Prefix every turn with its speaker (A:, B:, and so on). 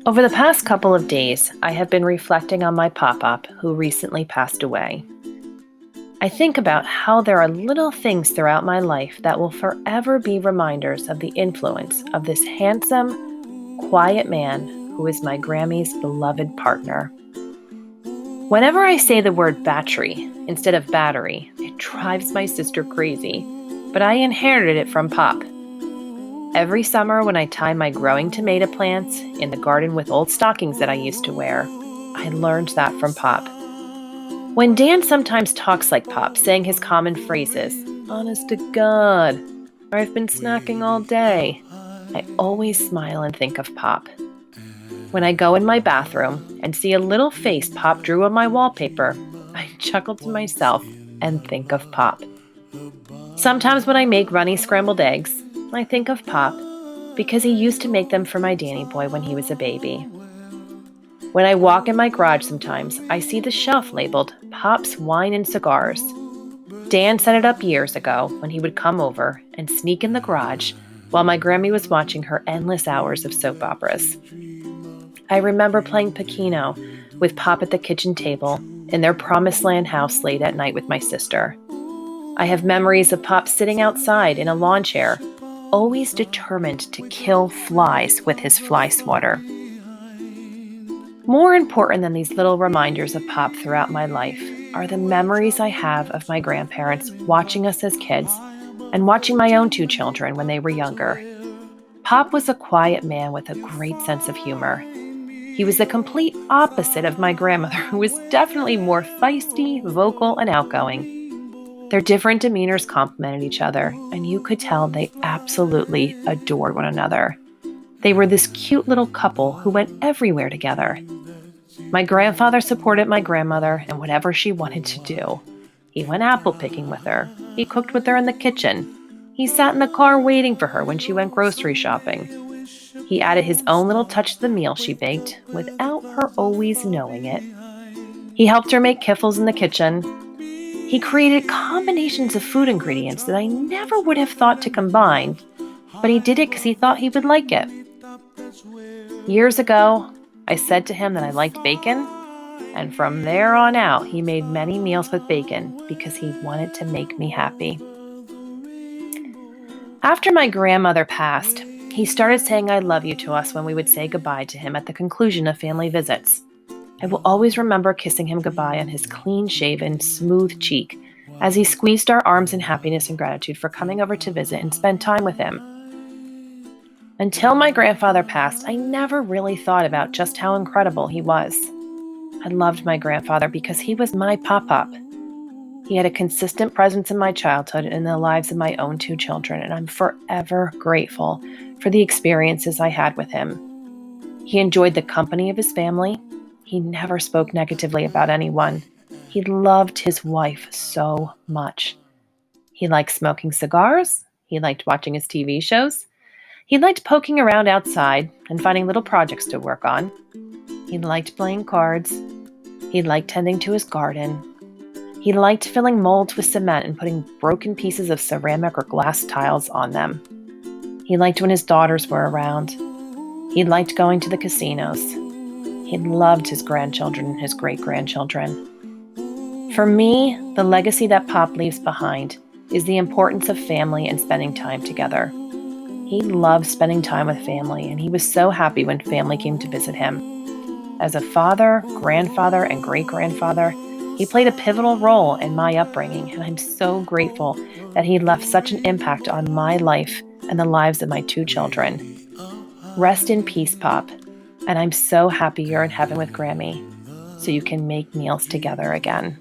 A: Over the past couple of days, I have been reflecting on my Pop-Pop who recently passed away. I think about how there are little things throughout my life that will forever be reminders of the influence of this handsome, quiet man who is my Grammy's beloved partner. Whenever I say the word battery instead of battery, it drives my sister crazy, but I inherited it from Pop. Every summer when I tie my growing tomato plants in the garden with old stockings that I used to wear, I learned that from Pop. When Dan sometimes talks like Pop, saying his common phrases, "Honest to God," or "I've been snacking all day," I always smile and think of Pop. When I go in my bathroom and see a little face Pop drew on my wallpaper, I chuckle to myself and think of Pop. Sometimes when I make runny scrambled eggs, I think of Pop because he used to make them for my Danny boy when he was a baby. When I walk in my garage sometimes, I see the shelf labeled Pop's Wine and Cigars. Dan set it up years ago when he would come over and sneak in the garage while my Grammy was watching her endless hours of soap operas. I remember playing Pacino with Pop at the kitchen table in their Promised Land house late at night with my sister. I have memories of Pop sitting outside in a lawn chair, always determined to kill flies with his fly swatter. More important than these little reminders of Pop throughout my life are the memories I have of my grandparents watching us as kids and watching my own two children when they were younger. Pop was a quiet man with a great sense of humor. He was the complete opposite of my grandmother, who was definitely more feisty, vocal, and outgoing. Their different demeanors complemented each other, and you could tell they absolutely adored one another. They were this cute little couple who went everywhere together. My grandfather supported my grandmother in whatever she wanted to do. He went apple picking with her. He cooked with her in the kitchen. He sat in the car waiting for her when she went grocery shopping. He added his own little touch to the meal she baked without her always knowing it. He helped her make kiffles in the kitchen. He created combinations of food ingredients that I never would have thought to combine, but he did it because he thought he would like it. Years ago, I said to him that I liked bacon, and from there on out, he made many meals with bacon because he wanted to make me happy. After my grandmother passed, he started saying "I love you" to us when we would say goodbye to him at the conclusion of family visits. I will always remember kissing him goodbye on his clean-shaven, smooth cheek as he squeezed our arms in happiness and gratitude for coming over to visit and spend time with him. Until my grandfather passed, I never really thought about just how incredible he was. I loved my grandfather because he was my Pop-Pop. He had a consistent presence in my childhood and in the lives of my own two children, and I'm forever grateful for the experiences I had with him. He enjoyed the company of his family. He never spoke negatively about anyone. He loved his wife so much. He liked smoking cigars. He liked watching his TV shows. He liked poking around outside and finding little projects to work on. He liked playing cards. He liked tending to his garden. He liked filling molds with cement and putting broken pieces of ceramic or glass tiles on them. He liked when his daughters were around. He liked going to the casinos. He loved his grandchildren and his great-grandchildren. For me, the legacy that Pop leaves behind is the importance of family and spending time together. He loved spending time with family, and he was so happy when family came to visit him. As a father, grandfather, and great-grandfather, he played a pivotal role in my upbringing, and I'm so grateful that he left such an impact on my life and the lives of my two children. Rest in peace, Pop, and I'm so happy you're in heaven with Grammy, so you can make meals together again.